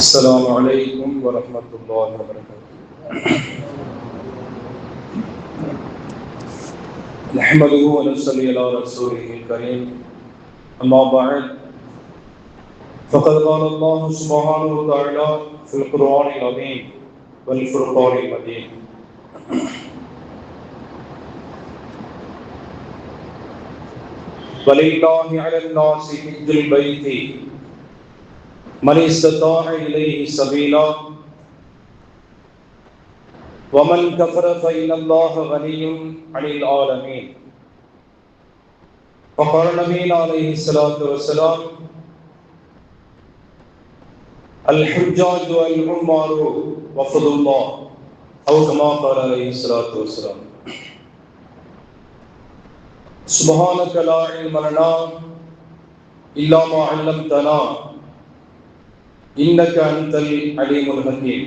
السلام عليكم ورحمة الله وبركاته. نحمده ونصلي على رسوله الكريم. أما بعد فقد قال الله سبحانه وتعالى في القرآن العظيم والفرقان المجيد: ولله على الناس حج البيت من استطاع إليه سبيلا ومن كفر فإن الله غني عن العالمين. وقال نبينا عليه الصلاة والسلام: الحجاج والعمار وفد الله، أو كما قال عليه الصلاة والسلام. سبحانك لا علم لنا إلا ما علمتنا إنك أنت العليم الحكيم.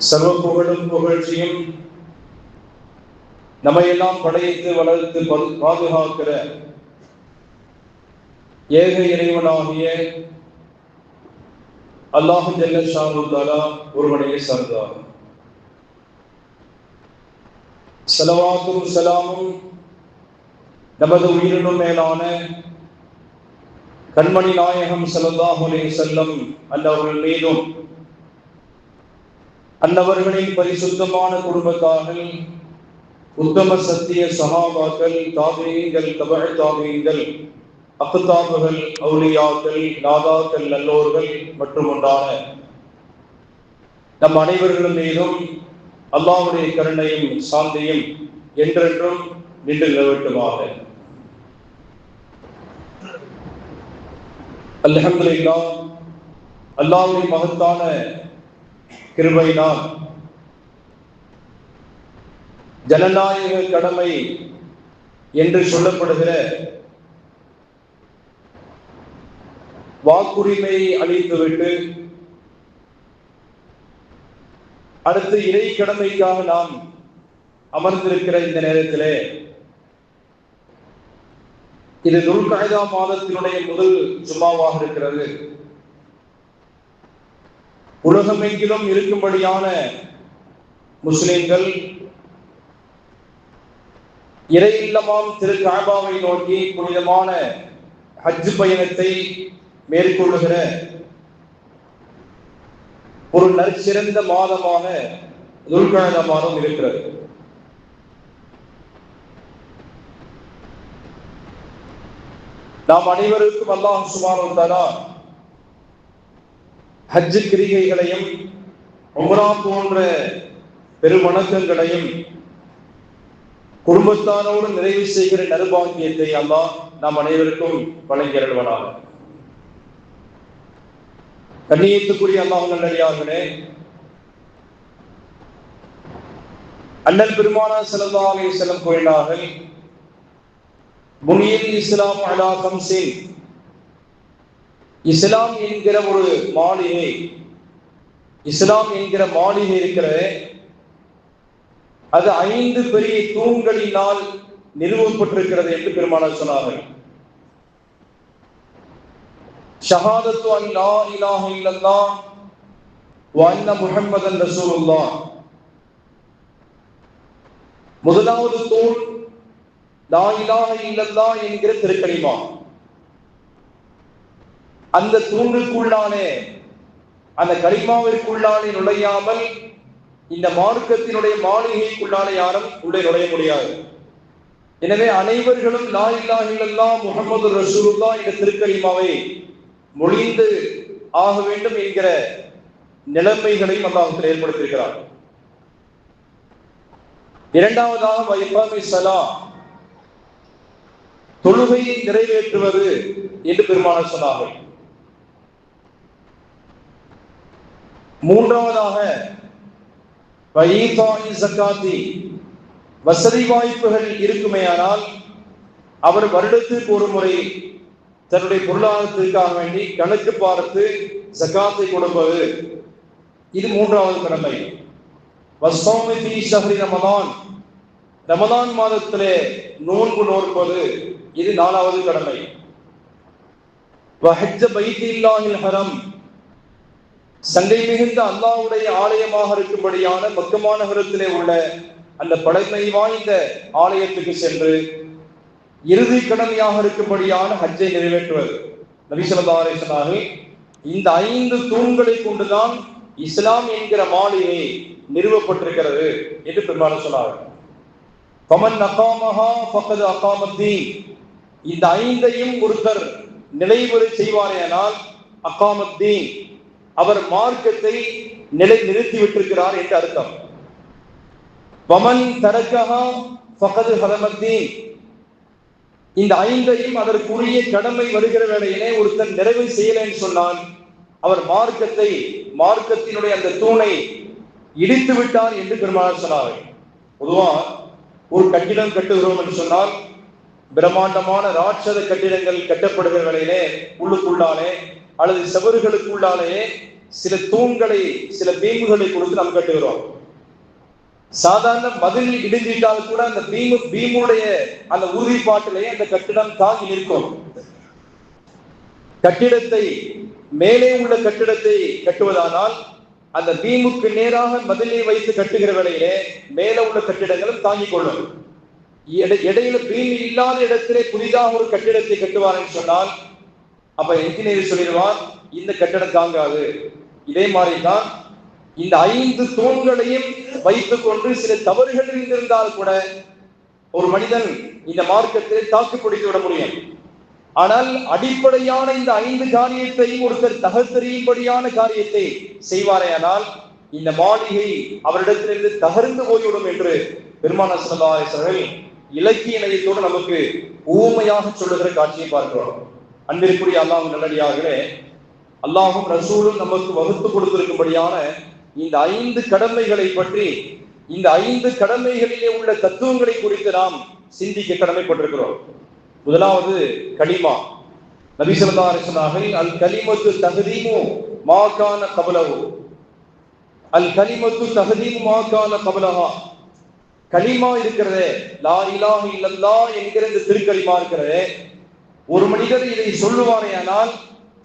சர்வ புகழும் புகழ்ச்சியும் நம்மையெல்லாம் படைத்து வளர்த்து பாதுகாக்கிற ஏக இறைவனாகிய அல்லாஹ் ஜல்ல ஷானு தஆலா ஒருவனையே சார்ந்தார். ஸலவாத்தும் ஸலாமும் நமது உயிரினும் மேலான கண்மணி நாயகம் ஸல்லல்லாஹு அலைஹி வஸல்லம் அன்னவர்கள் மீதும் அன்னவர்களின் பரிசுத்தமான குடும்பத்தார்கள், உத்தம சத்திய சஹாபாக்கள், தாபீங்கள், தபஅ தாபீங்கள், அக்தாபுகள், அவுலியாக்கள், நாதாக்கள், நல்லோர்கள் மற்றும் உண்டான நம் அனைவர்கள் மீதும் அல்லாஹ்வுடைய கருணையும் சாந்தியும் என்றென்றும் நின்று நிலவட்டுமாக. அல்ஹம்துலில்லாஹ், அல்லாஹ்வுடைய மகத்தான கிருபையினால் ஜனநாயக கடமை என்று சொல்லப்படுகிற வாக்குரிமையை அளித்துவிட்டு அடுத்து இறை கடமைக்காக நாம் அமர்ந்திருக்கிற இந்த நேரத்திலே, இது துல்கஅதா மாதத்தினுடைய முதல் ஜும்மாவாக இருக்கிறது. உலகமெங்கிலும் இருக்கும்படியான முஸ்லிம்கள் இறை இல்லமாம் திரு கஅபாவை நோக்கி புனிதமான ஹஜ் பயணத்தை மேற்கொள்ளுகிற ஒரு நற்சிறந்த மாதமாக துல்கஅதா மாதம் இருக்கிறது. நாம் அனைவருக்கும் அல்லாஹ் சுப்ஹானஹு வ தஆலா ஹஜ் கிரிகைகளையும் உம்ரா போன்ற பெருவணக்கங்களையும் குடும்பத்தாரோடு நிறைவு செய்கிற நற்பாக்கியத்தை அல்லாஹ் நாம் அனைவருக்கும் வழங்கி அருள்வானாக. கண்ணியத்துக்குரிய அல்லாஹ் நல்லடியார்களே, அண்ணல் பெருமானார் ஸல்லல்லாஹு அலைஹி வஸல்லம் கூறினார்கள்: புனியல் இஸ்லாம் அலா கம்ஸின், இஸ்லாம் என்கிற ஒரு மாளிகை, இஸ்லாம் என்கிற மாளிகை இருக்கிறது, அது 5 பெரிய தூண்களினால் நிறுவப்பட்டிருக்கிறது என்று பெருமானார் சொன்னார்கள். ஷஹாதத்து அன் லா இலாஹ இல்லல்லாஹ் வ அன்ன முஹம்மதன் ரசூலுல்லாஹ். முதலாவது தூண் லா இலாஹ இல்லல்லாஹ் என்கிற திருக்கலிமா. அந்த தூணுக்குள்ளானே, அந்த கலிமாவிற்குள்ளானே நுழையாமல் இந்த மார்க்கத்தினுடைய மாளிகைக்குள்ளானே யாரும் உள்ளே நுழைய முடியாது. எனவே அனைவர்களும் லா இலாஹ இல்லல்லாஹ் முஹம்மது ரசூலுல்லாஹ் என்ற திருக்கலிமாவை மொழிந்து ஆக வேண்டும் என்கிற நிலைமைகளையும் அல்லாஹ் ஏற்படுத்தியிருக்கிறார். இரண்டாவதாக வைஃபாமி ஸலா, தொழுகையை நிறைவேற்றுவது என்று பெருமானார் சொன்னார்கள். மூன்றாவதாக வைஃபாஇ ஸகாத்தி, வசதி வாய்ப்புகள் இருக்குமேயானால் அவர் வருடத்திற்கு ஒரு முறை தன்னுடைய பொருளாதாரத்திற்காக வேண்டி கணக்கு பார்த்து ஜகாத்தை கொடுப்பது, இது மூன்றாவது கடமை. வஸ்ஸௌமி ஃபீ ஷஹ்ரி ரமலான், ரமலான் மாதத்திலே நோன்பு நோற்பது, இது 4வது கடமை. வஹஜ்ஜ பைத்தில்லாஹில் ஹரம், சங்கை மிகுந்த அல்லாஹ்வுடைய ஆலயமாக இருக்கும்படியான மக்கமா நகரத்திலே உள்ள அந்த பழமை வாய்ந்த ஆலயத்துக்கு சென்று இறுதி கடமையாக இருக்கும்படியான ஹஜ்ஜை நிறைவேற்றுவது. நபி ஸல்லல்லாஹு அலைஹி வஸல்லம் இந்த 5 தூண்களை கொண்டுதான் இஸ்லாம் என்கிற மாளிகை நிறுவப்பட்டிருக்கிறது என்று பெருமானார் சொன்னார்கள். ஃபமன் அகாமஹா ஃபகத் அகாமத்தீன், இந்த 5ஐயும் ஒருத்தர் நிலைபெற செய்வாரேயானால் அகாமத்தீன், அவர் மார்க்கத்தை நிறுத்தி விட்டிருக்கிறார் என்று அர்த்தம். வமன் தரக்கஹா ஃபகத் ஹரமத்தீன், இந்த 5ஐயும் அதற்குரிய கடமை வருகிற வேளையிலே ஒருத்தர் நிறைவு செய்யலைன்னு சொன்னால் அவர் மார்க்கத்தினுடைய அந்த தூணை இடித்து விட்டார் என்று பெருமானார் சொன்னார்கள். பொதுவா ஒரு கட்டிடம் கட்டுகிறோம் என்று சொன்னால் பிரம்மாண்டமான ராட்சத கட்டிடங்கள் கட்டப்படுகிற வேளையிலே உள்ளுக்குள்ளாலே அல்லது செவறுகளுக்குள்ளாலே சில தூண்களை, சில பீமுகளை கொடுத்து நாம் கட்டுகிறோம். சாதாரண மதில் இடிஞ்சிட்டால் கூட அந்த பீமுடைய அந்த உறுதிப்பாட்டிலேயே அந்த கட்டிடம் தாங்கி நிற்கும். கட்டிடத்தை மேலே உள்ள கட்டிடத்தை கட்டுவதானால் அந்த பீமுக்கு நேராக மதிலை வைத்து கட்டுகிற வேளையிலே மேலே உள்ள கட்டிடங்களும் தாங்கிக் கொள்ளும். இடையில பீம் இல்லாத இடத்திலே புதிதாக ஒரு கட்டிடத்தை கட்டுவார் என்று சொன்னால் அப்ப என்ஜினியர் சொல்லிடுவார் இந்த கட்டிடம் தாங்காது. இதே மாதிரிதான் இந்த 5 தூண்களையும் வைத்துக் கொண்டு சில தவறுகள் இருந்திருந்தால் கூட ஒரு மனிதன் இந்த மார்க்கத்தை தாக்கு பிடித்து விட முடியும். ஆனால் அடிப்படையான இந்த 5 காரியத்தையும் ஒருத்தர் தகர்த்தெறியும்படியான காரியத்தை செய்வாரேயானால் இந்த மாளிகை அவரிடத்திலிருந்து தகர்ந்து போய்விடும் என்று பெருமானார் ஸல்லல்லாஹு அலைஹி வஸல்லம் இலக்கிய நயத்தோடு நமக்கு ஊமையாக சொல்லுகிற காட்சியை பார்க்கிறோம். அன்பிற்குரிய அல்லாஹ்வின் நல்லடியார்களே, அல்லாஹும் ரசூலும் நமக்கு வகுத்து கொடுத்திருக்கும்படியான இந்த 5 கடமைகளை பற்றி, இந்த 5 கடமைகளிலே உள்ள தத்துவங்களை குறித்து நாம் சிந்திக்க கடமைப்பட்டிருக்கிறோம். முதலாவது கலிமா. நபி ஸல்லல்லாஹு அலைஹி வஸல்லம் அல் கலிமத்து தஹ்தீமு மா கான கப்லஹு, அல் கலிமத்து தஹ்தீமு மா கான கப்லஹா. கலிமா இருக்கிறதே, லா இலாஹ இல்லல்லாஹ் என்கிற இந்த திருக்கலிமா இருக்கிறதே, ஒரு மனிதர் இதை சொல்லுவாரேயானால்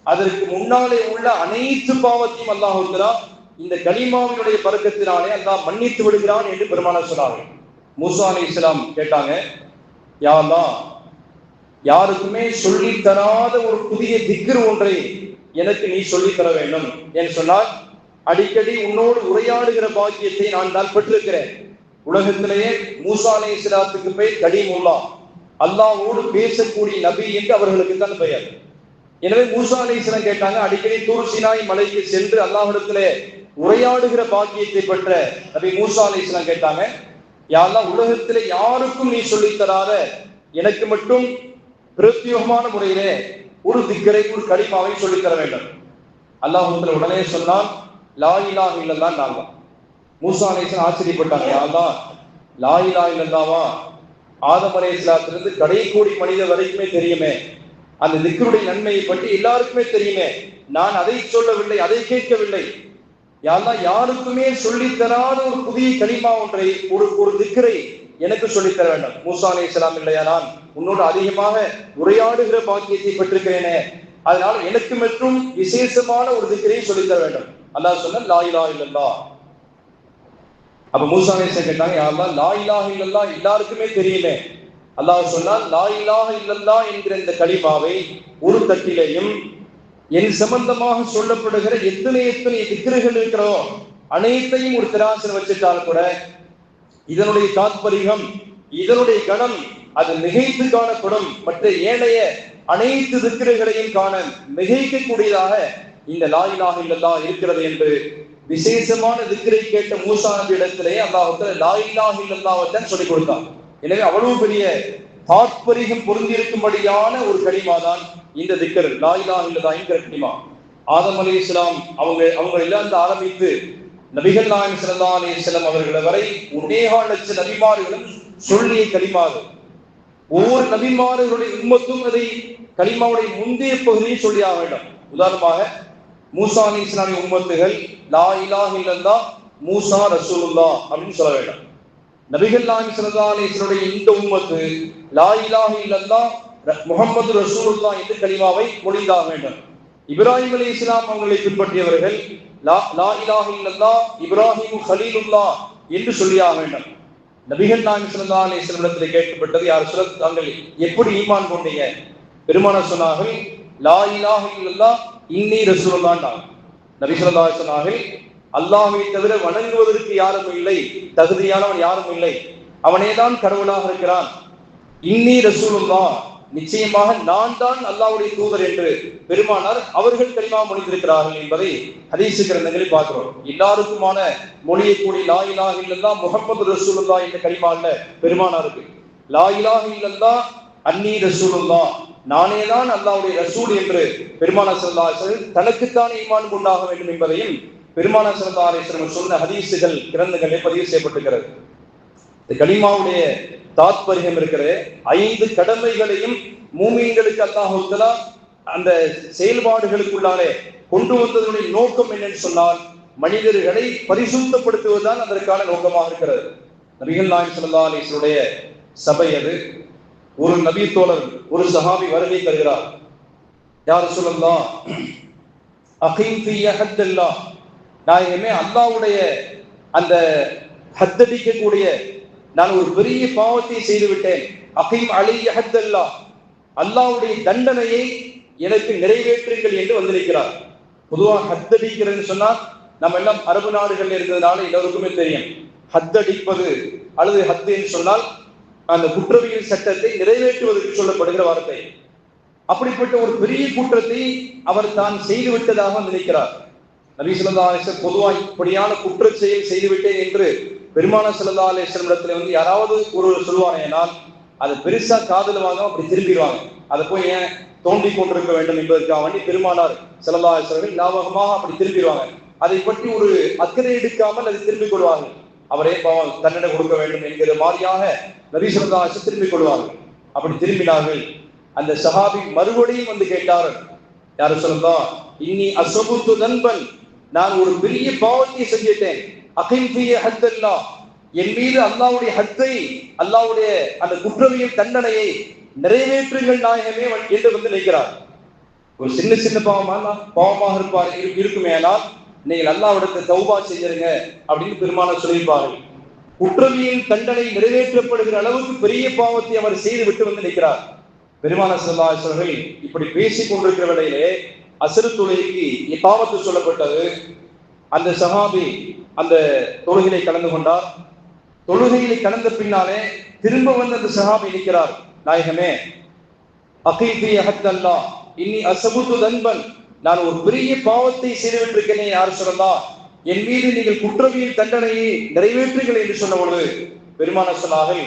அதற்கு முன்னாலே உள்ள அனைத்து பாவத்தையும் அல்லாஹ் தஆலா இந்த கலிமாவினுடைய பரக்கத்தினாலே அல்லாஹ் மன்னித்து விடுகிறான் என்று பெருமானார் சொன்னார்கள். மூசா அலைஹிஸ்ஸலாம் கேட்டாங்க, யா அல்லாஹ், யாருக்குமே சொல்லி தராத ஒரு புதிய திக்ர் ஒன்றை எனக்கு நீ சொல்லி தர வேண்டும் என்று சொன்னால், அடிக்கடி உன்னோடு உரையாடுகிற பாக்கியத்தை நான் தான் பெற்றிருக்கிறேன். உலகத்திலேயே மூசா அலைஹிஸ்ஸலாத்துக்கு பெயர் கலீமுல்லாஹ், அல்லாஹ்வோடு பேசக்கூடிய நபி என்று அவர்களுக்கு தான் பெயர். எனவே மூசா அலைஹிஸ்ஸலாம் கேட்டாங்க, அடிக்கடி தூர் சீனாய் மலைக்கு சென்று அல்லாஹ்விடத்திலே உரையாடுகிற பாக்கியத்தை பெற்ற நபி மூசா அலைஹிஸ்ஸலாம் கேட்டாங்க, யா அல்லாஹ், உலகத்திலே யாருக்கும் நீ சொல்லித் தராத எனக்கு மட்டும் பிரத்யோகமான முறையிலே ஒரு திக்கரை, ஒரு கலிமாவை சொல்லித் தர வேண்டும். அல்லாஹ் உடனே சொன்னான், லா இலாஹ இல்லல்லாஹ். நாங்க மூசா அலைஹிஸ்ஸலாம் ஆச்சரியப்பட்டாங்க, யா அல்லாஹ், லா இலாஹ இல்லல்லாஹ்வா ஆதம் அலைஹிஸ்ஸலாத்திலிருந்து கடைக்கோடி மனிதர் வரைக்குமே தெரியுமே, அந்த திக்ருடைய நன்மையை பற்றி எல்லாருக்குமே தெரியுமே, நான் அதை சொல்லவில்லை, அதை கேட்கவில்லை. யா அல்லாஹ், யாருக்குமே சொல்லித் தராத ஒரு புதிய கலிமா ஒன்றை, ஒரு திக்ரை எனக்கு சொல்லித் தர வேண்டும். மூசா அலைஹிஸ்ஸலாம், இல்லையா, நான் உன்னோடு அதிகமாக உரையாடுகிற பாக்கியத்தை பெற்றிருக்கிறேனே, அதனால எனக்கு மற்றும் விசேஷமான ஒரு திக்ரை சொல்லித் தர வேண்டும். அல்லாஹ் சொன்ன லா இலாஹ இல்லல்லாஹ். அப்ப மூசா அலைஹிஸ்ஸலாம் கேட்டாங்க, யா அல்லாஹ், லா இலாஹ இல்லல்லாஹ் எல்லாருக்குமே தெரியுமே. அல்லாஹ் சொன்னால், லா இலாஹ இல்லல்லாஹ் என்கிற இந்த கலிமாவை ஒரு தட்டிலையும் என் சம்பந்தமாக சொல்லப்படுகிற எத்தனை திக்ருகள் இருக்கிறதோ அனைத்தையும் ஒரு திராசில் வச்சுட்டால் கூட இதனுடைய தாத்பரியம், இதனுடைய கணம் அது மிகைத்து காணப்படும். மற்ற ஏனைய அனைத்து திக்ருகளையும் காண மிகைக்கக்கூடியதாக இந்த லா இலாஹ இல்லல்லாஹ் இருக்கிறது என்று விசேஷமான திக்ரை கேட்ட மூசா நபி இடத்திலே அல்லாஹ் லா இலாஹ இல்லல்லாஹ் தான் சொல்லிக் கொடுத்தான். எனவே அவ்வளவு பெரிய தாத்பரியம் பொருந்திருக்கும்படியான ஒரு கலிமா தான் இந்த திக்ர், லா இலாஹ இல்லல்லாஹ் என்கிற கலிமா. ஆதம் அலைஹிஸ்ஸலாம் அவங்க எல்லாம் ஆரம்பித்து நபிகள் நாயகம் ஸல்லல்லாஹு அலைஹி வஸல்லம் அவர்கள் வரை 1.25 லட்சம் நபிமார்களும் சொல்லிய கலிமா. ஒவ்வொரு நபிமார்களுடைய உம்மத்தும் அதை கலிமாவுடைய முந்தைய பகுதியை சொல்லியாக வேண்டும். உதாரணமாக மூசா அலைஹிஸ்ஸலாமின் உம்மத்துகள் லா இலாஹ இல்லல்லாஹ் மூசா ரசூலுல்லாஹ் அப்படின்னு சொல்ல வேண்டும். நபிகள் நாயகம் ஸல்லல்லாஹு அலைஹி வஸல்லம் இந்த உம்மத்து லா இலாஹ இல்லல்லாஹ் முஹம்மது ரசூலுல்லாஹ் என்று கலிமாவை மொழிந்தாக வேண்டும். இப்ராஹிம் அலைஹிஸ்ஸலாம் அவர்களை பின்பற்றியவர்கள் லா இலாஹ இல்லல்லாஹ் இப்ராஹிம் கலீலுல்லாஹ் என்று சொல்லியாக வேண்டும். நபிகள் நாயகம் ஸல்லல்லாஹு அலைஹி வஸல்லம் இடத்தில் கேட்கப்பட்டது, யார் சொல்ல தாங்கள் எப்படி ஈமான் கொண்டீங்க? பெருமானார் சொன்னார்கள், லா இலாஹ இல்லல்லாஹ் இன்னி ரசூலுல்லாஹ். நபி ஸல்லல்லாஹு அலைஹி சொன்னார்கள், அல்லாஹ்வை தவிர வணங்குவதற்கு யாரும் இல்லை, தகுதியானவன் யாரும் இல்லை, அவனேதான் கடவுளாக இருக்கிறான். இன்னி ரசூலுல்லாஹ், நிச்சயமாக நான் தான் அல்லாஹ்வுடைய தூதர் என்று பெருமானார் அவர்கள் கலிமா மொழிந்திருக்கிறார்கள் என்பதை ஹதீஸ் கிரந்தங்களில் பார்க்கிறோம். எல்லாருக்குமான மொழியை கூடி லா இலாஹ இல்லல்லாஹ் முஹம்மது ரசூலுல்லாஹ் என்ற கலிமா அல்ல பெருமானாருக்கு. லா இலாஹ இல்லல்லாஹ் அன்னி ரசூலுல்லாஹ், நானே தான் அல்லாஹ்வுடைய ரசூல் என்று பெருமானார் ஸல்லல்லாஹு அலைஹி வஸல்லம் தனக்குத்தானே ஈமான் கொண்டாக வேண்டும் என்பதையும் பெருமானார் ஸல்லல்லாஹு அலைஹி வஸல்லம் சொன்ன ஹதீஸுகள் கிரந்தங்களில் பதிவு செய்யப்பட்டிருக்கிறது. இந்த கலிமாவுடைய தாத்பரியம் இருக்கிற 5 கடமைகளையும் மூமின்களுக்கு அல்லாஹ் தஆலா அந்த செயல்பாடுகளுக்குள்ளாலே கொண்டு வந்ததனுடைய நோக்கம் என்னன்னு சொன்னால், மனிதர்களை பரிசுத்தப்படுத்துவதுதான் அதற்கான நோக்கமாக இருக்கிறது. நபிகள் நாயகம் ஸல்லல்லாஹு அலைஹி வஸல்லம் சபை அது. ஒரு நபி தோழர், ஒரு சஹாபி வருகை தருகிறார். யா ரசூலல்லாஹ் அகீம் ஃபீ ஹத்தல்லாஹ், நாயகமே அல்லாஹ்வுடைய அந்த ஹத்தடிக்கக்கூடிய நான் ஒரு பெரிய பாவத்தை செய்து விட்டேன். அகீம் அலைய ஹத்தல்லாஹ், அல்லாஹ்வுடைய தண்டனையை எனக்கு நிறைவேற்றுங்கள் என்று வந்திருக்கிறார். பொதுவாக ஹத்தடிக்கிறதுன்னு சொன்னா நம்ம எல்லாம் அரபு நாடுகள் இருந்ததுனால எல்லோருக்குமே தெரியும். ஹத்தடிப்பது அல்லது ஹத்து என்று சொன்னால் அந்த குற்றவியல் சட்டத்தை நிறைவேற்றுவதற்கு சொல்லப்படுகிற வார்த்தை. அப்படிப்பட்ட ஒரு பெரிய குற்றத்தை அவர் தான் செய்து விட்டதாக நினைக்கிறார். நபி ஸல்லல்லாஹு அலைஹி வஸல்லம் பொதுவாக இப்படியான குற்ற செயல் செய்துவிட்டேன் என்று பெருமானார் ஸல்லல்லாஹு அலைஹி வஸல்லம் இடத்துல யாராவது ஒரு சொல்லுவானேனால் அது பெருசா காதுல வாங்க, அப்படி திரும்பிடுவாங்க. அதை போய் ஏன் தோண்டி கொண்டிருக்க வேண்டும் என்பதற்காக வேண்டி பெருமானார் ஸல்லல்லாஹு அலைஹி வஸல்லம் ஞாபகமாக அப்படி திரும்பிடுவாங்க. அதை பற்றி ஒரு அக்கறை எடுக்காமல் அதை திரும்பிக் கொள்வார்கள். அவரே பாவம் தண்டனை கொடுக்க வேண்டும் என்கிற மாதிரியாக நபி ஸல்லல்லாஹு அலைஹி வஸல்லம் திரும்பிக் கொள்வார்கள். அப்படி திரும்பினார்கள். அந்த சஹாபி மறுபடியும் வந்து கேட்டார்கள், யார் ரசூலல்லாஹ் இன்னி அஸ்ஸபுத்து தன்பன், நான் ஒரு பெரிய பாவத்தை செஞ்சிட்டேன். அகீம் ஃபீ ஹத்தல்லாஹ், என் மீது அல்லாஹ்வுடைய ஹத்தை, அல்லாஹ்வுடைய அந்த குற்றவியல் தண்டனையை நிறைவேற்றுங்கள் நாயகமே என்று வந்து நிற்கிறார். ஒரு சின்ன சின்ன பாவமாக இருக்குமேனால் நீங்கள் அல்லாஹ்விடத்தை தௌபா செஞ்சிருங்க அப்படின்னு பெருமானார் சொல்லியிருப்பார்கள். குற்றவியல் தண்டனை நிறைவேற்றப்படுகிற அளவுக்கு பெரிய பாவத்தை அவர் செய்து விட்டு வந்து நிற்கிறார். பெருமானார் ஸல்லல்லாஹு அலைஹி வஸல்லம் இப்படி பேசிக் கொண்டிருக்கிற வேளையிலே அஸ்ர் தொழுகைக்கு இகாமத்து சொல்லப்பட்டது. அந்த சஹாபி அந்த தொழுகையை கலந்து கொண்டார். தொழுகையை கலந்த பின்னாலே திரும்ப வந்து அந்த சஹாபி நிற்கிறார், நாயகமே அகீம் ஃபீ ஹத்தல்லாஹ் இன்னி அஸ்ஸபுத்து தன்பன், நான் ஒரு பெரிய பாவத்தை செய்துவிட்டிருக்கிறேன் யார் சொல்லலாம், என் மீது நீங்கள் குற்றவியல் தண்டனையை நிறைவேற்றுங்கள் என்று சொன்ன பொழுது பெருமானார் சொன்னார்கள்,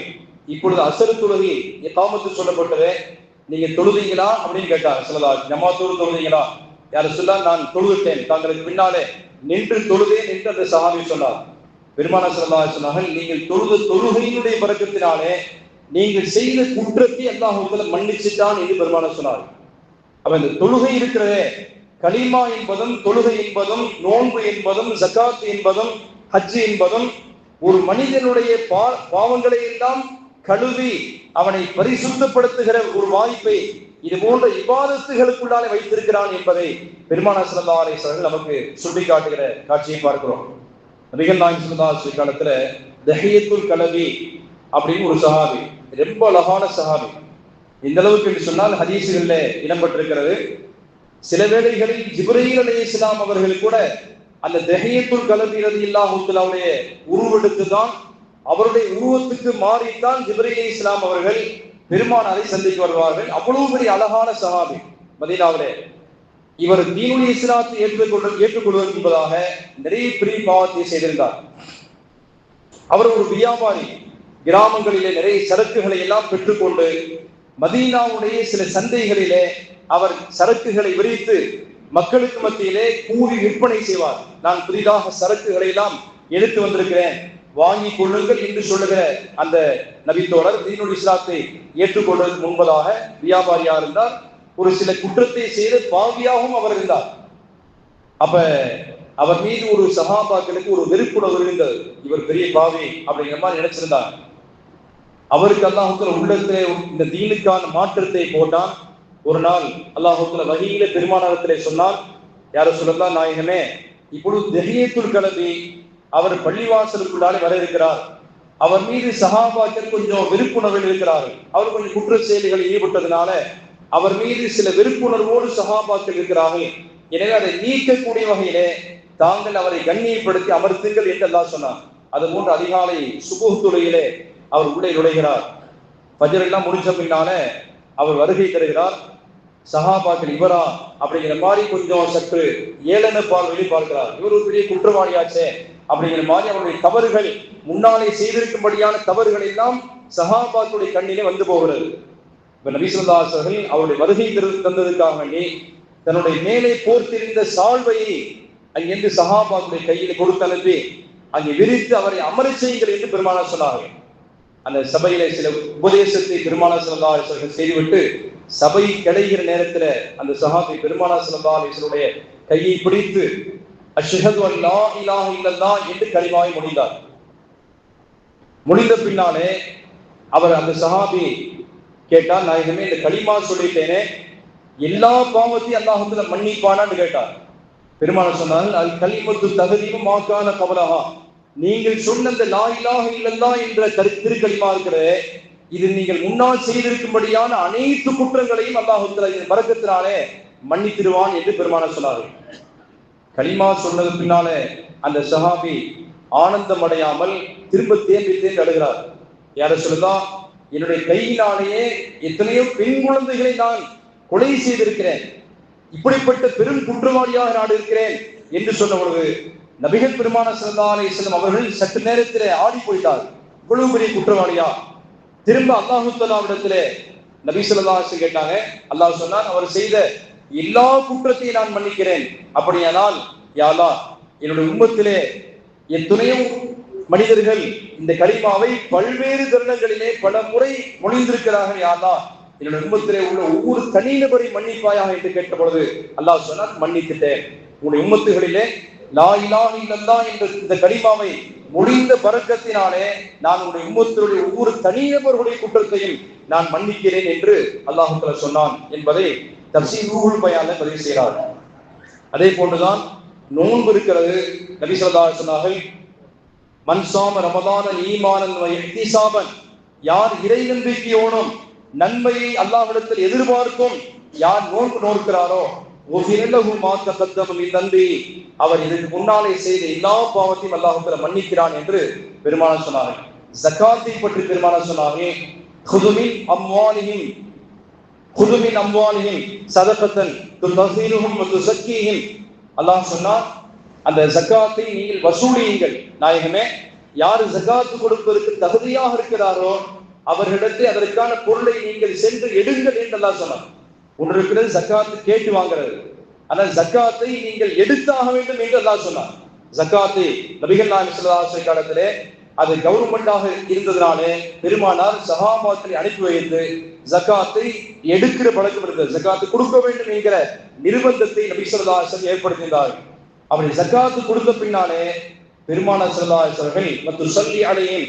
இப்பொழுது அஸ்ர் தொழுகை இகாமத்து சொல்லப்பட்டதே, நீங்க தொழுதீங்களா அப்படின்னு கேட்டாங்க. சொல்லலாம் ஜமாத்தோடு தொழுதீங்களா? யார் சொல்லலாம் நான் தொழுதுட்டேன், தாங்களுக்கு பின்னாலே நின்று தொழுதேன் என்று அந்த சஹாபி சொன்னார். பெருமானார் ஸல்லல்லாஹு அலைஹி வஸல்லம் நீங்கள் தொழுத தொழுகையினுடைய பரக்கத்தினாலே நீங்கள் செய்த குற்றத்தை அல்லாஹ் மன்னிச்சுட்டான் என்று பெருமானார் சொன்னார். அப்ப இந்த தொழுகை இருக்கிறதே, கலிமா என்பதும் தொழுகை என்பதும் நோன்பு என்பதும் ஜகாத் என்பதும் ஹஜ் என்பதும் ஒரு மனிதனுடைய பாவங்களை எல்லாம் கழுவி அவனை பரிசுத்தப்படுத்துகிற ஒரு வாய்ப்பை இது போன்ற இபாதத்துகளுக்குள்ளாலே வைத்திருக்கிறான் என்பதை பெருமானார் ஸல்லல்லாஹு அலைஹி வஸல்லம் நமக்கு சுட்டி காட்டுகிற காட்சியை பார்க்கிறோம். நபிகள் நாயகம் ஸல்லல்லாஹு அலைஹி வஸல்லம் காலத்துல தஹியத்துல் கலவி அப்படின்னு ஒரு சஹாபி, ரொம்ப அழகான சஹாபி. இந்த அளவுக்கு என்று சொன்னால் ஹதீஸ்களில் இடம்பெற்றிருக்கிறது. சில வேளைகளில் ஜிப்ரீல் அலைஹிஸ்ஸலாம் அவர்கள் கூட அந்த தஹியத்துல் கலவி ரலியல்லாஹு தஆலாவுடைய உருவெடுத்துதான், அவருடைய உருவத்துக்கு மாறித்தான் ஜிப்ரீல் அலைஹிஸ்ஸலாம் அவர்கள் பெருமானாரை சந்திக்க வருவார்கள். அவ்வளவு பெரிய அழகான சஹாபி மதீனாவிலே. இவர் தீனுல் இஸ்லாத்தை ஏற்றுக்கொள்வது என்பதாக நிறைய பெரிய பாவத்தை செய்திருந்தார். அவர் ஒரு வியாபாரி, கிராமங்களிலே நிறைய சரக்குகளை எல்லாம் பெற்றுக்கொண்டு மதீனாவுடைய சில சந்தைகளிலே அவர் சரக்குகளை விரித்து மக்களுக்கு மத்தியிலே கூறி விற்பனை செய்வார். நான் புதிதாக சரக்குகளை எல்லாம் எடுத்து வந்திருக்கிறேன், வாங்கி கொள்ளுங்கள் என்று சொல்லுகிற அந்த நபித்தோழர் தீனுல் இஸ்லாத்தை ஏற்றுக்கொள்வதற்கு முன்பதாக வியாபாரியா இருந்தார். ஒரு சில குற்றத்தை செய்து பாவியாகவும் அவர் இருந்தார். அப்ப அவர் மீது ஒரு சஹாபாக்களுக்கு ஒரு வெறுப்புணர்வு இருந்தது, இவர் பெரிய பாவி அப்படிங்கிற மாதிரி நினைச்சிருந்தார். அவருக்கு அல்லாஹுத்தாலா உள்ளத்திலே இந்த தீனுக்கான மாற்றத்தை போட்டான். ஒரு நாள் அல்லாஹுத்தாலா வஹீயிலே பெருமானாரிடத்திலே சொன்னான், யார சொல்லலாம் நாயகமே, இப்பொழுது தஹியத்துல் கலபி அவர் பள்ளிவாசலுக்குள்ளாலே வர இருக்கிறார். அவர் மீது சஹாபாக்கள் கொஞ்சம் வெறுப்புணர்வில் இருக்கிறார்கள். அவர் கொஞ்சம் குற்ற செயல்களில் ஈடுபட்டதுனால அவர் மீது சில வெறுப்புணர்வோடு சஹாபாக்கள் இருக்கிறார்கள். எனவே அதை நீக்கக்கூடிய வகையிலே தாங்கள் அவரை கண்ணியப்படுத்தி அமர்த்துங்கள் என்று அல்லாஹ் சொன்னார். அது போன்று அதிகாலை சுபுஹ் தொழுகையிலே அவர் உள்ளே நுழைகிறார். ஃபஜ்ர் எல்லாம் முடிஞ்ச பின்னால அவர் வருகை தருகிறார். சஹாபாக்கள் இவரா அப்படிங்கிற மாதிரி கொஞ்சம் சற்று ஏளன பார்வையில் பார்க்கிறார். இவர் ஒரு பெரிய குற்றவாளியாச்சே அப்படிங்கிற மாதிரி அவருடைய தவறுகள், முன்னாலே செய்திருக்கும்படியான தவறுகள் எல்லாம் சஹாபாக்களுடைய கண்ணிலே வந்து போகிறது. இப்ப நபி ஸல்லல்லாஹு அலைஹி வஸல்லம் அவருடைய வருகை தந்ததுக்காக வேண்டி தன்னுடைய மேலே போர்த்திருந்த சால்வையை அங்கிருந்து சஹாபாக்களுடைய கையில் கொடுத்து அனுப்பி அங்கே விரித்து அவரை அமர செய்யுங்கள் என்று பெருமானார் சொன்னார்கள். அந்த சபையில சில உபதேசத்தை பெருமானார் ஸல்லல்லாஹு அலைஹி வஸல்லம் செய்துவிட்டு சபை கிடைக்கிற நேரத்துல அந்த சஹாபி பெருமானார் ஸல்லல்லாஹு அலைஹி வஸல்லுடைய கையை பிடித்து அஷ்ஹது அன் லா இலாஹ இல்லல்லாஹ் என்று கலிமாவை முடிந்தார். முடிந்த பின்னாலே அவர் அந்த சஹாபி கேட்டார், நாயகமே இந்த கலிமா சொல்லிட்டேனே, எல்லா பாவத்தையும் அல்லாஹ்வுத்தாலா மன்னிப்பானான்னு கேட்டார். பெருமானார் சொன்னார்கள், அல் கலிமத்து தஹதீமு மா கான கபலஹா, நீங்கள் சொன்ன அந்த லா இலாஹ இல்லல்லாஹ் என்ற திருக்கலிமா இருக்கிறதே, இது நீங்கள் முன்னால் செய்திருக்கும்படியான அனைத்து குற்றங்களையும் அல்லாஹ்வுத்தாலா இந்த பரக்கத்தினாலே மன்னித்திடுவான் என்று பெருமானார் சொன்னார்கள். கலிமா சொன்னது பின்னாலே அந்த சஹாபி ஆனந்தம் அடையாமல் திரும்ப தேம்பி அழுகிறார். யார சொல்லுதா, என்னுடைய கையினாலேயே எத்தனையோ பெண் குழந்தைகளை நான் கொலை செய்திருக்கிறேன், இப்படிப்பட்ட பெரும் குற்றவாளியாக நான் இருக்கிறேன் என்று சொன்ன பொழுது நபிகள் பெருமானார் ஸல்லல்லாஹு அலைஹி வஸல்லம் அவர்கள் சற்று நேரத்திலே ஆடி போயிட்டார். இவ்வளவு பெரிய குற்றவாளியா? திரும்ப அல்லாஹ் தஆலாவிடத்திலே நபி ஸல்லல்லாஹு அலைஹி வஸல்லம் கேட்டாங்க. அல்லாஹ் சொன்னான், அவர் செய்த எல்லா குற்றத்தையும் நான் மன்னிக்கிறேன். அப்படியானால் யா அல்லாஹ், என்னுடைய உம்மத்திலே எத்தனையோ மனிதர்கள் இந்த கலிமாவை பல்வேறு தருணங்களிலே பல முறை மொழிந்திருக்கிறார்கள். யா அல்லாஹ், என்னுடைய உம்மத்திலே உள்ள ஒவ்வொரு தனிநபரை மன்னிப்பாயாக என்று கேட்ட பொழுது அல்லாஹ் சொன்னான், மன்னித்துட்டேன். உங்களுடைய உம்மத்துகளிலே லா இலாஹ இல்லல்லாஹ் என்ற இந்த கலிமாவை முடிந்த பரக்கத்தினாலே நான் உங்களுடைய உம்மத்தினுடைய ஒவ்வொரு தனிநபர்களுடைய குற்றத்தையும் நான் மன்னிக்கிறேன் என்று அல்லாஹ் தஆலா சொன்னான் என்பதை தஃசீர் ரூஹுல் பயான்ல பதிவு செய்கிறார். அதே போன்றுதான் நோன்பு இருக்கிறது. நபி ஸல்லல்லாஹு அலைஹி வஸல்லம் சொன்னார்கள், மன் ஸாம ரமதான ஈமானன் வ இஹ்திஸாபன், யார் இறை நம்பிக்கையோடும் நன்மையை அல்லாஹ்விடத்தில் எதிர்பார்க்கும் யார் நோன்பு நோக்கிறாரோ, ஒஃபிரலஹு மா தகத்தம மின் தன்பி, அவர் இதற்கு முன்னாலே செய்த எல்லா பாவத்தையும் அல்லாஹ் தஆலா மன்னிக்கிறான் என்று பெருமானார் சொன்னார்கள். ஜகாத்தை பற்றி பெருமானார் சொன்னார்கள், குதுமின் அம்வாலிஹிம் சதகத்தன் துதஹீருஹும் வ துஸக்கீஹிம். அல்லாஹ் சொன்னார், அந்த ஜகாத்தை நீங்கள் வசூலியுங்கள். நாயகமே, யார் ஜகாத்து கொடுப்பதற்கு தகுதியாக இருக்கிறாரோ அவர்களிடத்தை அதற்கான பொருளை நீங்கள் சென்று எடுங்கள் என்று அல்லாஹ் சொன்னார். ஒன்று இருக்கிறது ஜகாத்து கேட்டு வாங்குறது, ஆனால் ஜகாத்தை நீங்கள் எடுத்தாக வேண்டும் என்று அல்லாஹ் சொன்னார். ஜகாத்தை நபிகள் நாயகம் ஸல்லல்லாஹு அலைஹி வஸல்லம் காலத்திலே அது கவர்மெண்டாக இருந்ததுனாலே பெருமானார் சஹாபாக்களை அனுப்பி வைத்து ஜகாத்தை எடுக்கிற பழக்கம் இருந்தது. ஜகாத்து கொடுக்க வேண்டும் என்கிற நிர்பந்தத்தை நபி ஸல்லல்லாஹு அலைஹி வஸல்லம் ஏற்படுத்தினார். அப்படி ஜகாத்து கொடுத்த பின்னாலே பெருமானார் ஸல்லல்லாஹு அலைஹி வஸல்லம் மற்றும் ஸல்லி அலைஹி,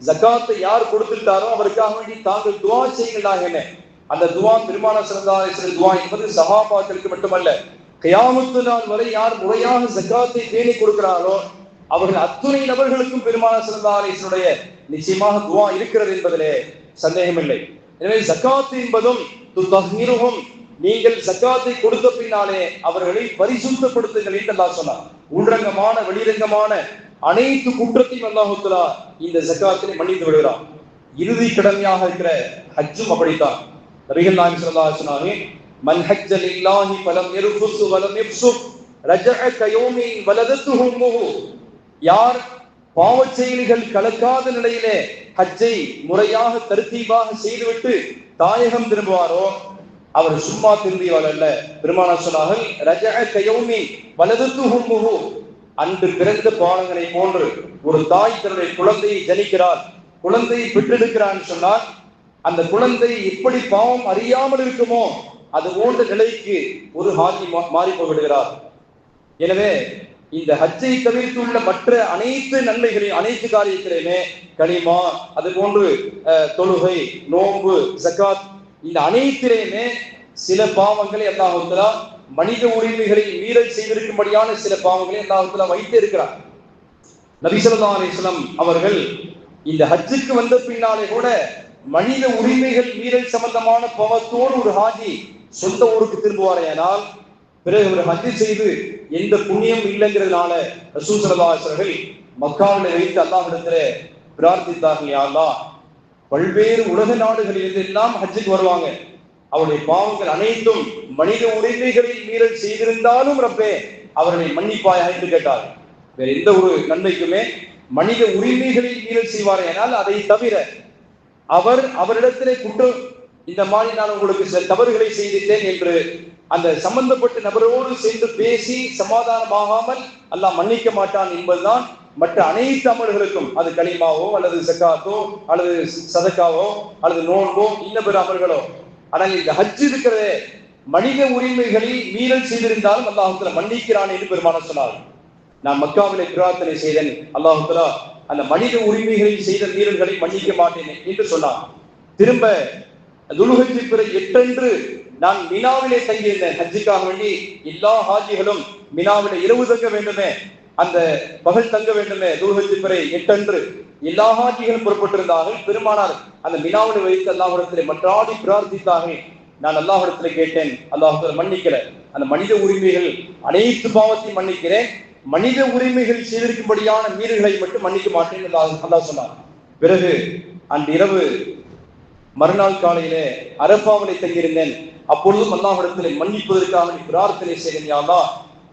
ஜகாத்தை யார் கொடுத்துட்டாரோ அவருக்காக வேண்டி தாங்கள் துஆ செய்யுங்கள். அந்த துஆ பெருமானார் ஸல்லல்லாஹு அலைஹி வஸல்லம் துஆ என்பது சஹாபாக்களுக்கு மட்டுமல்ல, கியாமத்து நாள் வரை யார் முறையாக ஜகாத்தை பேணி கொடுக்கிறாரோ அவர்கள் அத்துணை நபர்களுக்கும் பெருமானார் ஸல்லல்லாஹு அலைஹி வஸல்லம் நிச்சயமாக துஆ இருக்கிறது என்பதிலே சந்தேகமில்லை. எனவே ஜகாத் என்பதும் துதஹீருஹும், நீங்கள் ஜகாத்தை கொடுத்த பின்னாலே அவர்களை பரிசுத்தப்படுத்துங்கள் என்று அல்லாஹ் சொன்னார். உள்ரங்கமான வெளிரங்கமான அனைத்து குற்றத்தையும் அல்லாஹ் தஆலா இந்த ஜகாத்திலே மன்னித்து விடுகிறார். இறுதி கடமையாக இருக்கிற ஹஜ்ஜும் அப்படித்தான். நபிகள் நாயகம் ஸல்லல்லாஹு அலைஹி வஸல்லம், மன் ஹஜ்ஜ லில்லாஹி ஃபலம் யர்ஃபுஸ் வலம் யஃப்சுக் ரஜஅ கயௌமி வலதத்துஹு உம்முஹு, யார் பாவச் செயல்கள் கலக்காத நிலையிலே ஹஜ்ஜை முறையாக தர்தீபாக செய்துவிட்டு தாயகம் திரும்புவாரோ அவர் சும்மா திரும்பியவர் அல்ல. பெருமானார் சொன்னார்கள், ரஜஅ கயௌமி வலதத்துஹு உம்முஹு, அன்று பிறந்த பாலங்களை போன்று ஒரு தாய் தன்னுடைய குழந்தையை ஜனிக்கிறார், குழந்தையை பெற்றெடுக்கிறான் சொன்னார், அந்த குழந்தை எப்படி பாவம் அறியாமல் இருக்குமோ அது போன்ற நிலைக்கு ஒரு ஹாஜி மாறி போய்விடுகிறார். எனவே இந்த ஹஜ்ஜை தவிர்த்துள்ள மற்ற அனைத்து நன்மைகளையும், அனைத்து காரியத்திலுமே கலிமா, அது போன்று தொழுகை, நோன்பு, ஜகாத், இந்த அனைத்திலேயுமே சில பாவங்களை அல்லாஹ் தஆலா மனித உரிமைகளை மீறல் செய்திருக்கும்படியான சில பாவங்களை அல்லாஹ் தஆலா வைத்து இருக்கிறார். நபி ஸல்லல்லாஹு அலைஹி வஸல்லம் அவர்கள் இந்த ஹஜ்ஜுக்கு வந்த பின்னாலே கூட மனித உரிமைகள் மீறல் சம்பந்தமான பாவத்தோடு ஒரு ஹாஜி சொந்த ஊருக்கு திரும்புவாரேயானால் பிறகு ஒரு ஹஜ்ஜு செய்து எந்த புண்ணியம் இல்லைங்கிறதுனால ரசூல் ஸல்லல்லாஹு அலைஹி வஸல்லம் மக்காவில் வைத்து அல்லாஹ்விடத்திலே பிரார்த்தித்தார்கள், யா அல்லாஹ், பல்வேறு உலக நாடுகளில் எல்லாம் ஹஜ்ஜுக்கு வருவாங்க, அவருடைய பாவங்கள் அனைத்தும் மனித உரிமைகளில் மீறல் செய்திருந்தாலும் ரப்பே அவர்களை மன்னிப்பாயாக என்று கேட்டார். வேற எந்த ஒரு நன்மைக்குமே மனித உரிமைகளில் மீறல் செய்வாரேனால் அதை தவிர அவரிடத்திலே குற்றம், இந்த மாதிரி நான் உங்களுக்கு சில தவறுகளை செய்திருந்தேன் என்று அந்த சம்பந்தப்பட்ட நபரோடு சேர்ந்து பேசி சமாதானமாகாமல் அல்லாஹ் மன்னிக்க மாட்டான் என்பதுதான் மற்ற அனைத்து அமல்களுக்கும், அது கலிமாவோ அல்லது ஜகாத்தோ அல்லது சதக்காவோ அல்லது நோன்போ இன்ன பிற அமல்களோ. ஆனால் இந்த ஹஜ் இருக்கிற மனித உரிமைகளில் மீறல் செய்திருந்தாலும் அல்லாஹ் தஆலா மன்னிக்கிறான் என்று பெருமானார் சொன்னார். நான் மக்காவிலே பிரார்த்தனை செய்தேன், அல்லாஹ் தஆலா அந்த மனித உரிமைகளில் செய்த மீறல்களை மன்னிக்க மாட்டேன் என்று சொன்னார். திரும்ப துல்ஹஜ் பிறை 8 அன்று நான் மினாவிலே தங்கியிருந்தேன். ஹஜ்ஜுக்காக வேண்டி எல்லா ஹாஜிகளும் மினாவிலே இரவு தங்க வேண்டுமே, அந்த பகல் தங்க வேண்டுமே. துல்ஹஜ் பிறை 8 அன்று எல்லா ஹாஜிகளும் புறப்பட்டிருந்தார்கள். பெருமானார் அந்த மினாவிலே வைத்து அல்லாஹ்விடத்திலே மன்றாடி பிரார்த்தித்தார்கள். நான் அல்லாஹ்விடத்திலே கேட்டேன், அல்லாஹ் மன்னிக்கல, அந்த மனித உரிமைகள் அனைத்து பாவத்தையும் மன்னிக்கிறேன், மனித உரிமைகள் செய்திருக்கும்படியான மீறல்களை மட்டும் மன்னிக்க மாட்டேன் அல்லாஹ் சொன்னார். பிறகு அன்று இரவு மறுநாள் காலையிலே அரபாவிலே தங்கியிருந்தேன். அப்பொழுதும் அல்லாஹ்விடத்திலே மன்னிப்பதற்காக பிரார்த்தனை செய்தேன், யா அல்லாஹ்,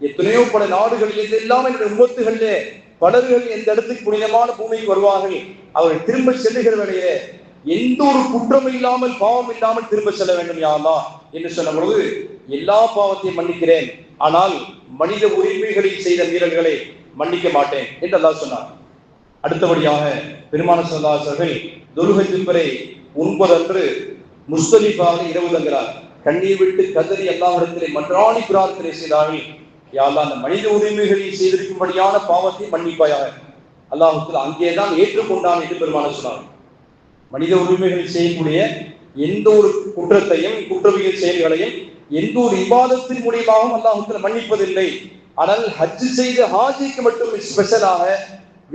எத்தனையோ பல நாடுகளில் எல்லாம் என்ற உம்மத்துகளிலே பலர்கள் எந்த இடத்துக்கு புனிதமான பூமிக்கு வருவார்கள், அவர்கள் திரும்ப செல்லுகிற வேளையிலே எந்த ஒரு குற்றம் இல்லாமல் பாவம் இல்லாமல் திரும்ப செல்ல வேண்டும் யா அல்லாஹ் என்று சொன்ன பொழுது எல்லா பாவத்தையும் மன்னிக்கிறேன், ஆனால் மனித உரிமைகளில் செய்த மீறல்களை மன்னிக்க மாட்டேன் என்று அல்லாஹ் சொன்னார். அடுத்தபடியாக பெருமானார் ஸல்லல்லாஹு அலைஹி வஸல்லம் துல்ஹஜ் பிறை 9 அன்று முஸ்தலிஃபாவில் இரவு தங்குகிறார். கண்ணீர் விட்டு கதறி அல்லாஹ்விடத்திலே மன்றாடி பிரார்த்தனை செய்தார்கள், யா அல்லாஹ், அந்த மனித உரிமைகளில் செய்திருக்கும்படியான பாவத்தை மன்னிப்பாயாக. அல்லாஹ் தஆலா அங்கேதான் ஏற்றுக்கொண்டான் என்று பெருமானார் சொன்னார். மனித உரிமைகளில் செய்யக்கூடிய எந்த ஒரு குற்றத்தையும் குற்றவியல் செயல்களையும் எந்த ஒரு இபாதத்தின் மூலியமாகவும் அல்லாஹ் தஆலா மன்னிப்பதில்லை. ஆனால் ஹஜ் செய்த ஹாஜிக்கு மட்டும் ஸ்பெஷலாக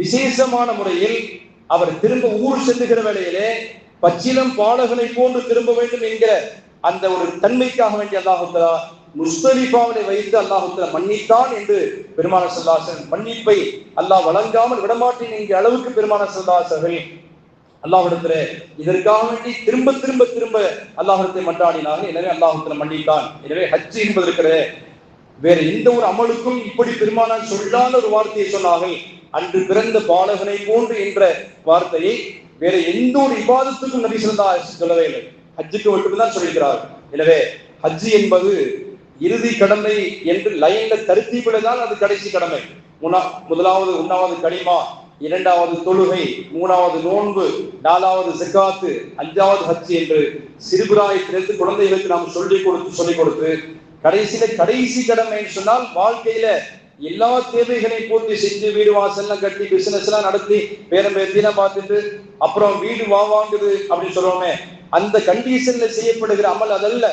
விசேஷமான முறையில் அவர் திரும்ப ஊர் செல்லுகிற வேளையிலே பச்சிலம் பாலகனை போன்று திரும்ப வேண்டும் என்கிற அந்த ஒரு தன்மைக்காக வேண்டிய அல்லாஹ் தஆலா முஸ்தலிஃபாவிலே வைத்து அல்லாஹ் தஆலா மன்னித்தான் என்று பெருமானார் ஸல்லல்லாஹு அலைஹி வஸல்லம் மன்னிப்பை அல்லாஹ் வழங்காமல் விடமாட்டேன் என்கிற அளவுக்கு பெருமானார் ஸல்லல்லாஹு அலைஹி வஸல்லம் அல்லாஹ்விடத்திலே இதற்காக வேண்டி திரும்ப திரும்ப திரும்ப அல்லாஹ்விடத்தை மன்றாடினார்கள். எனவே அல்லாஹ் தஆலா மன்னித்தான். எனவே ஹஜ் என்பது இருக்கிறது, வேற எந்த ஒரு அமலுக்கும் இப்படி பெருமானார் சொல்லாத ஒரு வார்த்தையை சொன்னார்கள். அன்று பிறந்த பாலகனை போன்று என்ற வார்த்தையை வேற எந்த ஒரு இபாதத்துக்கும் நபி ஸல்லல்லாஹு அலைஹி வஸல்லம் சொல்லவே இல்லை, ஹஜ்ஜுக்கு மட்டும்தான் சொல்லியிருக்கிறார். எனவே ஹஜ் என்பது இறுதி கடமை என்று லைன்ல தர்த்தீபில தான் அது கடைசி கடமை. முதலாவது உண்ணாவது கலிமா, இரண்டாவது தொழுகை, மூணாவது நோன்பு, நாலாவது ஜகாத்து, அஞ்சாவது ஹஜ் என்று சிறுபிராயத்திலிருந்து குழந்தைகளுக்கு நாம் சொல்லிக் கொடுத்து கடைசியில கடைசி கடமை சொன்னால் வாழ்க்கையில எல்லா தேவைகளையும் பூர்த்தி செஞ்சு வீடு வாசல்லாம் கட்டி பிசினஸ் எல்லாம் நடத்தி பேரம் பேத்திலாம் பார்த்துட்டு அப்புறம் வீடு வாங்குது அப்படின்னு சொல்றோமே, அந்த கண்டிஷன்ல செய்யப்படுகிற அமல் அதல்ல.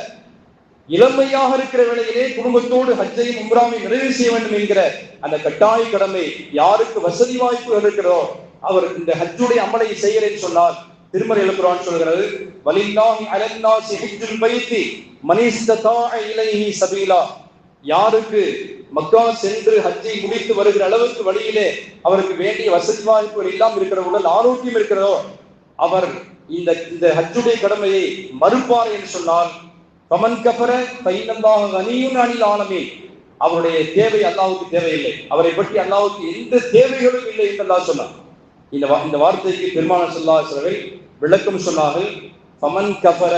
இளமையாக இருக்கிற வேளையிலே குடும்பத்தோடு ஹஜ்ஜையும் உம்ராவையும் நிறைவு செய்ய வேண்டும் என்கிற அந்த கட்டாய கடமை யாருக்கு வசதி வாய்ப்புகள் இருக்கிறதோ அவர் இந்த ஹஜ்ஜுடைய அமலை செய்கிறேன்னு சொன்னால் திருமறை குர்ஆன் சொல்கிறது, வலில்லாஹி அலன்னாஸி ஹஜ்ஜுல் பைத்தி மன் இஸ்ததாஅ இலைஹி சபீலா. யாருக்கு மக்கா சென்று ஹஜ்ஜை முடித்து வருகிற அளவுக்கு வழியிலே அவருக்கு வேண்டிய வசதி வாய்ப்புகள் எல்லாம் இருக்கிற, உடல் ஆரோக்கியம் இருக்கிறதோ அவர் இந்த ஹஜ்ஜுடைய கடமையை மறுப்பார் என்று சொன்னால் பமன் கஃபர ஃபைனல்லாஹு கனியுன் அனில் ஆலமீன், அவருடைய தேவை அல்லாஹ்வுக்கு தேவையில்லை, அவரை பற்றி அல்லாஹ்வுக்கு எந்த தேவைகளும் இல்லை என்று அல்லாஹ் சொன்னார். இந்த வார்த்தைக்கு பெருமானார் ஸல்லல்லாஹு அலைஹி வஸல்லம் விளக்கம் சொன்னார்கள். பமன் கஃபர,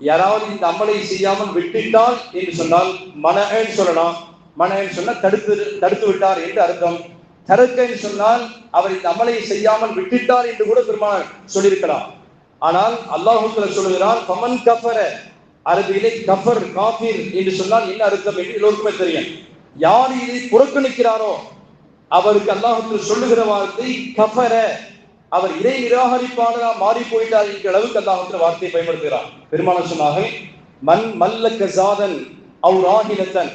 யாராவது இந்த அமலை செய்யாமல் விட்டுட்டால் என்று சொன்னால் மனஹன்னு சொல்லலாம். மனஹன்னு சொன்னா தடுத்து விட்டார் என்று அர்த்தம். தரக்கன்னு சொன்னால் அவர் இந்த அமலை செய்யாமல் விட்டுட்டார் என்று கூட பெருமானார் சொல்லியிருக்கலாம். ஆனால் அல்லாஹ் தஆலா சொல்கிறார் பமன் கஃபர, அரபியிலே கஃபர் காஃபிர் என்று சொன்னால் என்ன அர்த்தம் என்று எல்லோருக்குமே தெரியும். யார் இதை புறக்கணிக்கிறாரோ அவருக்கு அல்லாஹ் சொல்லுகிற வார்த்தை கஃபர, அவர் இறை நிராகரிப்பாளரா மாறி போயிட்டார் என்ற அளவுக்கு அல்லாஹ் வார்த்தையை பயன்படுத்துகிறார். பெருமானார் சொன்னார்கள், மன் மல்லக்க ஜாதன் அவ் ராஹிலத்தன்,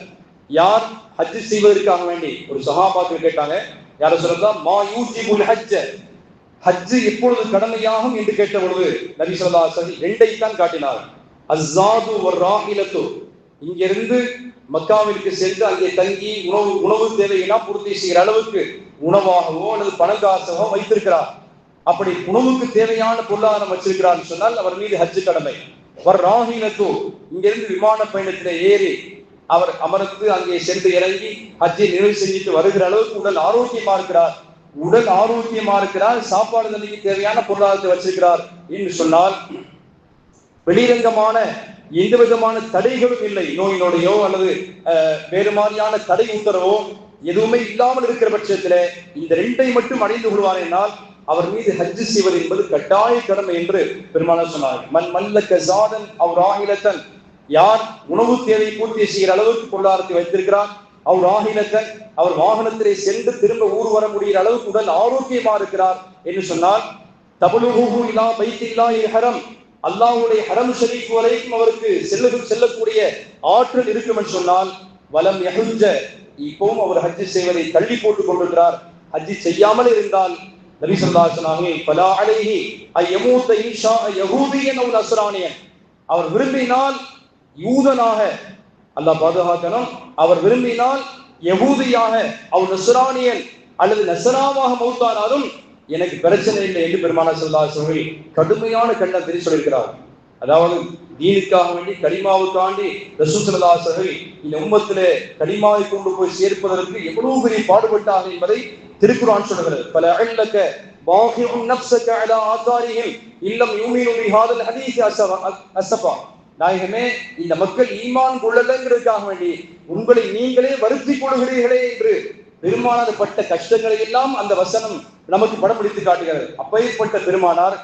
யார் ஹஜ் செய்வதற்காக வேண்டி, ஒரு சஹாபாக்கள் கேட்டாங்க, யார சொல்லலாம் மா யூஜிபுல் ஹஜ்ஜ, ஹஜ் எப்பொழுது கடமையாகும் என்று கேட்ட பொழுது நபி ஸல்லல்லாஹு அலைஹி வஸல்லம் ரெண்டைத்தான் காட்டினார். அஸ்ஸாது வர் ராஹிலத்து, இங்கிருந்து மக்காவிற்கு சென்று அங்கே தங்கி உணவு தேவையெல்லாம் பூர்த்தி செய்கிற அளவுக்கு உணவாகவோ அல்லது பணங்காசவோ வைத்திருக்கிறார். அப்படி உணவுக்கு தேவையான பொருளாதாரம் வச்சிருக்கிறார் சொன்னால் அவர் மீது ஹஜ் கடமை. வர் ராஹிலத்து, இங்கிருந்து விமான பயணத்திலே ஏறி அவர் அமர்ந்து அங்கே சென்று இறங்கி ஹஜ்ஜை நிறைவு செஞ்சுட்டு வருகிற அளவுக்கு உடல் ஆரோக்கியமா இருக்கிறார், சாப்பாடு தண்ணிக்கு தேவையான பொருளாதாரத்தை வச்சிருக்கிறார் என்று சொன்னால் வெளிரங்கமான எந்த விதமான தடைகளும் இல்லை, நோயினோடையோ அல்லது வேறு மாதிரியான தடை உத்தரவோ எதுவுமே இல்லாமல் இருக்கிற பட்சத்துல இந்த ரெண்டை மட்டும் அடைந்து கொள்வார் என்றால் அவர் மீது ஹஜ் செய்வது என்பது கட்டாய கடமை என்று பெருமானார் சொன்னார். மன் மல்லக்க ஜாதன் அவ் ராஹிலத்தன், யார் உணவு தேவை பூர்த்தி செய்கிற அளவுக்கு பொருளாதாரத்தை வைத்திருக்கிறார், அவர் ராஹிலத்தன், அவர் வாகனத்திலே சென்று திரும்ப ஊர் வர முடிகிற அளவுக்கு உடல் ஆரோக்கியமா இருக்கிறார் என்று சொன்னால் தபலுஹு இலா பைத்தில்லாஹில் ஹரம், அல்லாஹ்வுடைய ஹரம் ஷரீஃப் வரைக்கும் அவருக்கு செல்லக்கூடிய ஆற்றல் இருக்கும் என்று சொன்னால் வலம் யஹுஜ்ஜ, இப்பவும் அவர் ஹஜ் செய்வதை தள்ளி போட்டுக் கொண்டிருக்கிறார். ஹஜ் செய்யாமல் இருந்தால் நபி ஸல்லல்லாஹு அலைஹி வஸல்லம் ஃபலா அலைஹி அய்யமூத இன்ஷா யஹூதியன் அவ் நஸ்ரானியன், அவர் விரும்பினால் யூதனாக, அல்லாஹ் பாதுகாக்கணும், அவர் விரும்பினால் யஹூதியாக அவ் நஸ்ரானியன் அல்லது நஸ்ராவாக மௌத்தானாலும் எனக்கு பிரச்சனை இல்லை என்று பெருமானார் ஸல்லல்லாஹு அலைஹி வஸல்லம் கடுமையான கண்டனம் சொல்லியிருக்கிறார். அதாவது தீனுக்காக வேண்டி கலிமாவுக்காண்டி ரசூல் ஸல்லல்லாஹு அலைஹி வஸல்லம் இந்த உம்மத்திலே கலிமாவை கொண்டு போய் சேர்ப்பதற்கு எவ்வளவு பெரிய பாடுபட்டார்கள் என்பதை திருக்குர்ஆன் சொல்கிறது. பல அல்லக பாகிஉன் நஃப்ஸக அலா ஆதாரிஹிம் இல்லம் யூமினு பிஹாதல் ஹதீஸ் அஸஃபா, நாயகமே இந்த மக்கள் ஈமான் கொள்ளலங்கிறதுக்காக வேண்டி உங்களை நீங்களே வருத்திக் கொள்கிறீர்களே என்று பெருமானார் பட்ட கஷ்டங்களை எல்லாம் அந்த வசனம் நமக்கு படம் பிடித்து காட்டுகிறது. அப்பேற்பட்ட பெருமானார்,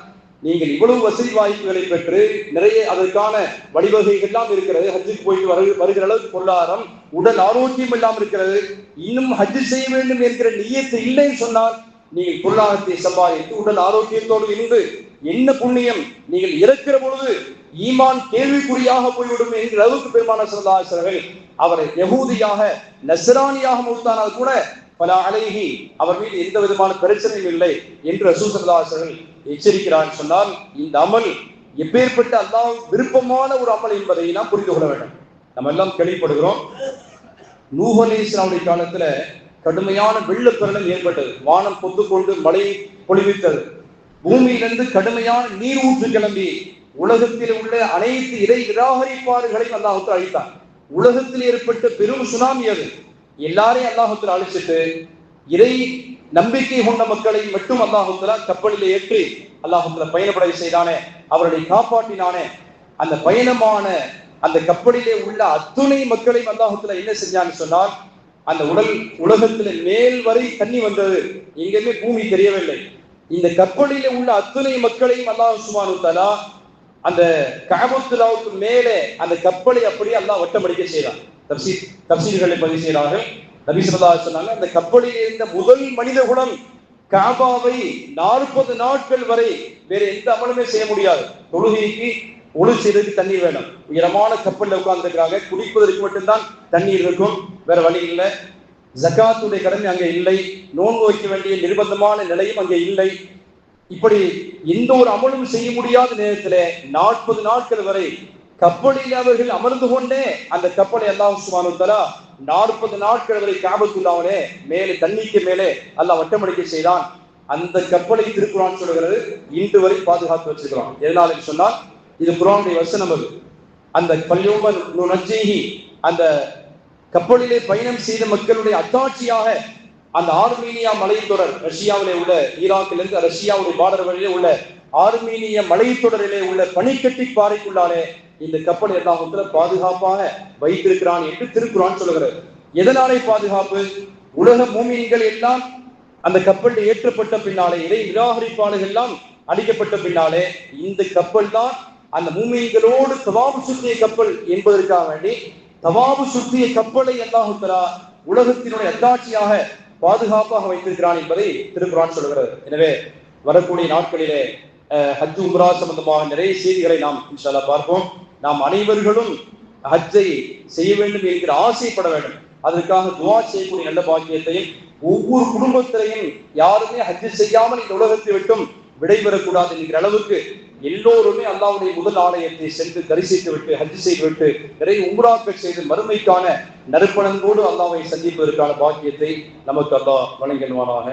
நீங்கள் இவ்வளவு வசதி வாய்ப்புகளை பெற்று நிறைய அதற்கான வழிவகைகள் எல்லாம் இருக்கிறது, ஹஜ்ஜுக்கு போயிட்டு வருகிற அளவுக்கு பொருளாதாரம் உடல் ஆரோக்கியம் எல்லாம் இருக்கிறது, இன்னும் ஹஜ் செய்ய வேண்டும் என்கிற நியத்து இல்லைன்னு சொன்னால் நீங்கள் பொருளாதாரத்தை சம்பாதித்து உடல் ஆரோக்கியத்தோடு இருந்து என்ன புண்ணியம், நீங்கள் இறக்கிற பொழுது ஈமான் கேள்விக்குறியாக போய்விடும் என்கிற அளவுக்கு பெருமானார் ஸல்லல்லாஹு அலைஹி வஸல்லம் அவரை யஹூதியாக நஸ்ரானியாக மௌத்தானால் கூட ஃபலா அலைஹி, அவர் மீது எந்த விதமான பிரச்சனையும் இல்லை என்று ரசூல் ஸல்லல்லாஹு அலைஹி வஸல்லம் எச்சரிக்கிறார். சொன்னால் இந்த அமல் எப்பேற்பட்ட அல்லாஹ் விருப்பமான ஒரு அமல் என்பதை நாம் புரிந்து கொள்ள வேண்டும். நம்ம எல்லாம் கேள்விப்படுகிறோம், நூஹ் அலைஹிஸ்ஸலாமுடைய காலத்துல கடுமையான வெள்ளப்பெருக்கம் ஏற்பட்டது, வானம் பொத்து கொண்டு மழை பொழிவித்தது, பூமியிலிருந்து கடுமையான நீர் ஊற்று கிளம்பி உலகத்தில் உள்ள அனைத்து இறை நிராகரிப்பாளர்களையும் அல்லாஹ் அழித்தார். உலகத்தில் ஏற்பட்ட பெரும் சுனாமி அது. எல்லாரையும் அல்லாஹ் அழிச்சிட்டு இறை நம்பிக்கை கொண்ட மக்களை மட்டும் அல்லாஹ் கப்பலில் ஏற்றி அல்லாஹ் பயணப்படை செய்தானே, அவர்களை காப்பாற்றினானே. அந்த பயணமான அந்த கப்பலிலே உள்ள அத்துணை மக்களையும் அல்லாஹ் என்ன செஞ்சான்னு சொன்னால், அந்த உலகத்துல மேல் வரை தண்ணி வந்தது, எங்கேயுமே பூமி தெரியவில்லை. இந்த கப்பலிலே உள்ள அத்துணை மக்களையும் அல்லாஹ் சுப்ஹானஹு வ தஆலா அந்த கஅபத்துல்லாவுக்கு மேலே அந்த கப்பலை அப்படியே அல்லாஹ் வட்டமடிக்க செய்தார். தப்சீர்களை பதிவு செய்கிறார்கள். நபி ஸல்லல்லாஹு அலைஹி வஸல்லம் அந்த கப்பலில் இருந்த முதல் மனித குலம் கஅபாவை 40 நாட்கள் வரை வேற எந்த அமலுமே செய்ய முடியாது. தொழுகைக்கு ஒழு செய்வதற்கு தண்ணீர் வேணும். உயரமான கப்பல்ல உட்கார்ந்துருக்காங்க, குடிப்பதற்கு மட்டும்தான் தண்ணீர் இருக்கும், வேற வழி இல்லை. ஜகாத்துடைய கடமை அங்கே இல்லை, நோன்பு வைக்க வேண்டிய நிர்பந்தமான நிலையும் அங்கே இல்லை. இப்படி எந்த ஒரு அமலும் செய்ய முடியாத நேரத்தில் 40 நாட்கள் வரை கப்பலில் அவர்கள் அமர்ந்து கொண்டே அந்த கப்பலை அல்லாஹ் சுப்ஹானஹு வ தஆலா 40 நாட்கள் வரை கஅபத்துல்லாஹ்விலே மேலே தண்ணிக்கு மேலே அல்லாஹ் வட்டமடிக்க செய்தான். அந்த கப்பலை திருக்குர்ஆன் சொல்கிறது, இன்று வரை பாதுகாத்து வச்சிருக்கிறோம். எதனால சொன்னால் இது குர்ஆனுடைய வசனம். அது அந்த பல்யோம நுனஜ்ஜிஹி, அந்த கப்பலிலே பயணம் செய்த மக்களுடைய அத்தாட்சியாக அந்த ஆர்மீனியா மலைத்தொடர், ரஷ்யாவிலே உள்ள ஈராக்கிலிருந்து ரஷ்யாவுடைய பார்டர் வழியிலே உள்ள ஆர்மீனிய மலைத்தொடரிலே உள்ள பனிக்கட்டி பாறைக்குள்ளாலே இந்த கப்பல் அல்லாஹ் பாதுகாப்பாக வைத்திருக்கிறான் என்று திருக்குர்ஆன் சொல்கிறது. எதனாலே பாதுகாப்பு? உலக மூமின்கள் எல்லாம் அந்த கப்பலில் ஏற்றப்பட்ட பின்னாலே, இறை நிராகரிப்பாளர்கள் எல்லாம் அழிக்கப்பட்ட பின்னாலே இந்த கப்பல் தான் அந்த மூமின்களோடு தவாபு சுற்றிய கப்பல் என்பதற்காக வேண்டி தவாபு சுற்றிய கப்பலை அல்லாஹ் தஆலா உலகத்தினுடைய அத்தாட்சியாக பாதுகாப்பாக வைத்திருக்கிறான் என்பதை திருக்குர்ஆன் சொல்கிறது. எனவே வரக்கூடிய நாட்களிலே ஹஜ் உம்ரா சம்பந்தமாக நிறைய செய்திகளை நாம் இன்ஷா அல்லாஹ் பார்ப்போம். நாம் அனைவர்களும் ஹஜ்ஜை செய்ய வேண்டும் என்கிற ஆசைப்பட வேண்டும். அதற்காக துஆ செய்யக்கூடிய நல்ல பாக்கியத்தையும், ஒவ்வொரு குடும்பத்திலையும் யாருமே ஹஜ் செய்யாமல் இந்த உலகத்தை விட்டும் விடைபெறக்கூடாது என்கிற அளவுக்கு எல்லோருமே அல்லாஹ்வுடைய முதல் ஆலயத்தை சென்று தரிசித்து விட்டு ஹஜ் செய்து விட்டு நிறைய உம்ராக்கள் செய்து மறுமைக்கான நறுப்பணங்கோடு அல்லாஹ்வை சந்திப்பதற்கான பாக்கியத்தை நமக்கு அல்லாஹ் வழங்கிடுவானாக.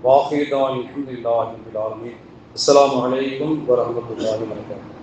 வாஹிதான் அல்ஹம்துலில்லாஹி ரப்பில் ஆலமீன். அஸ்ஸலாமு அலைக்கும் வரஹ்மத்துல்லாஹி வபரகாத்துஹு.